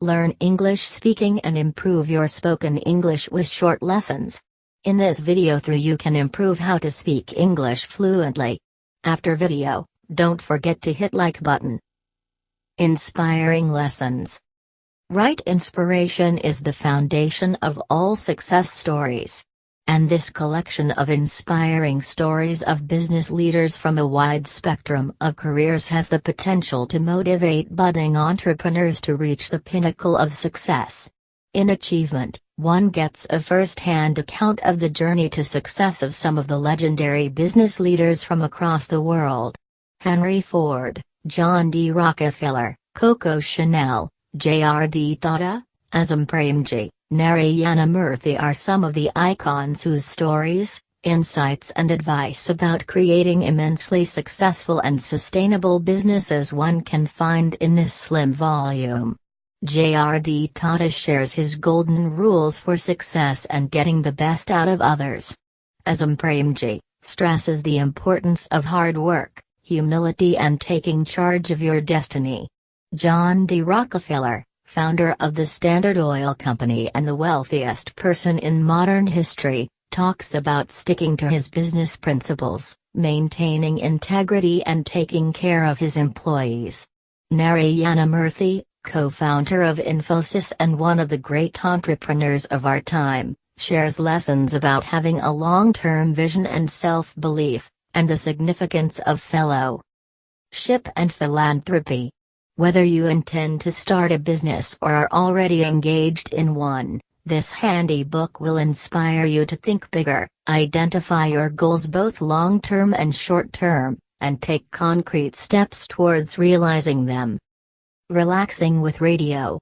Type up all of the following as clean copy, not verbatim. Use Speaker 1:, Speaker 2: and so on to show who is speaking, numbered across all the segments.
Speaker 1: Learn English speaking and improve your spoken English with short lessons. In this video you can improve how to speak English fluently. After video, don't forget to hit like button. Inspiring lessons. Right, inspiration is the foundation of all success stories. And this collection of inspiring stories of business leaders from a wide spectrum of careers has the potential to motivate budding entrepreneurs to reach the pinnacle of success. In achievement, one gets a first-hand account of the journey to success of some of the legendary business leaders from across the world. Henry Ford, John D. Rockefeller, Coco Chanel, J.R.D. Tata, Azam Premji, Narayana Murthy are some of the icons whose stories, insights and advice about creating immensely successful and sustainable businesses one can find in this slim volume. J.R.D. Tata shares his golden rules for success and getting the best out of others. Azam Premji stresses the importance of hard work, humility and taking charge of your destiny. John D. Rockefeller, founder of the Standard Oil Company and the wealthiest person in modern history, talks about sticking to his business principles, maintaining integrity and taking care of his employees. Narayana Murthy, co-founder of Infosys and one of the great entrepreneurs of our time, shares lessons about having a long-term vision and self-belief, and the significance of fellowship and philanthropy. Whether you intend to start a business or are already engaged in one, this handy book will inspire you to think bigger, identify your goals both long-term and short-term, and take concrete steps towards realizing them. Relaxing with radio.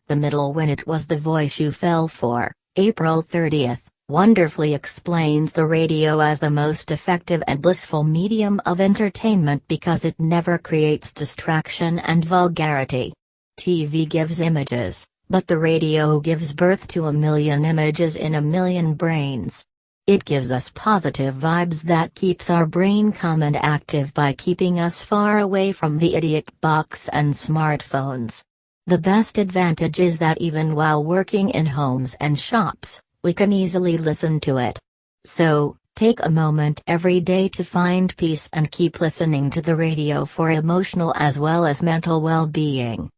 Speaker 1: The middle when it was the voice you fell for, April 30th. Wonderfully explains the radio as the most effective and blissful medium of entertainment because it never creates distraction and vulgarity. TV gives images, but the radio gives birth to a million images in a million brains. It gives us positive vibes that keeps our brain calm and active by keeping us far away from the idiot box and smartphones. The best advantage is that even while working in homes and shops, we can easily listen to it. So, take a moment every day to find peace and keep listening to the radio for emotional as well as mental well-being.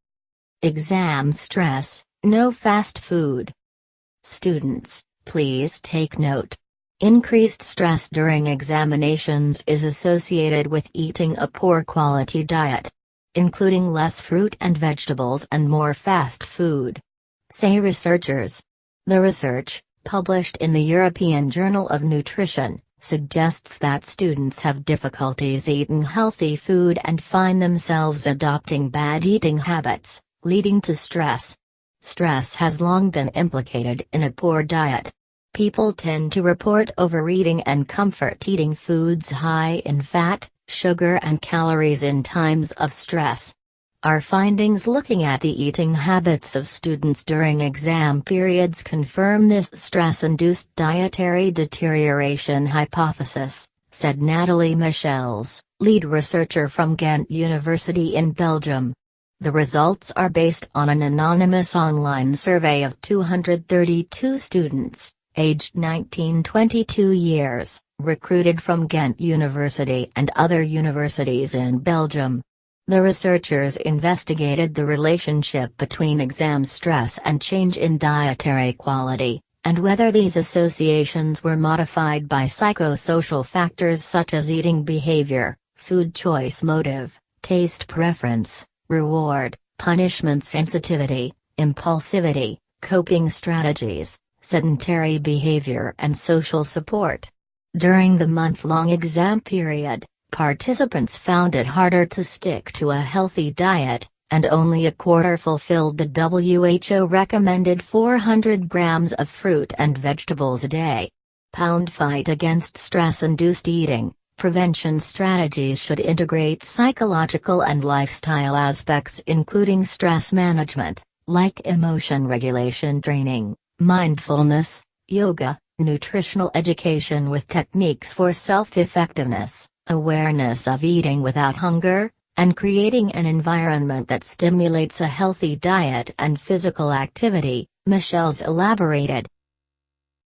Speaker 1: Exam stress, no fast food. Students, please take note. Increased stress during examinations is associated with eating a poor quality diet, including less fruit and vegetables and more fast food, say researchers. The research, published in the European Journal of Nutrition, suggests that students have difficulties eating healthy food and find themselves adopting bad eating habits, leading to stress. Stress has long been implicated in a poor diet. People tend to report overeating and comfort eating foods high in fat, sugar and calories in times of stress. Our findings looking at the eating habits of students during exam periods confirm this stress-induced dietary deterioration hypothesis, said Nathalie Michels, lead researcher from Ghent University in Belgium. The results are based on an anonymous online survey of 232 students, aged 19-22 years, recruited from Ghent University and other universities in Belgium. The researchers investigated the relationship between exam stress and change in dietary quality, and whether these associations were modified by psychosocial factors such as eating behavior, food choice motive, taste preference, reward, punishment sensitivity, impulsivity, coping strategies, sedentary behavior and social support. During the month-long exam period, participants found it harder to stick to a healthy diet, and only a quarter fulfilled the WHO-recommended 400 grams of fruit and vegetables a day. Fight against stress-induced eating. Prevention strategies should integrate psychological and lifestyle aspects including stress management, like emotion regulation training, mindfulness, yoga, nutritional education with techniques for self-effectiveness, awareness of eating without hunger, and creating an environment that stimulates a healthy diet and physical activity, Michelle's elaborated.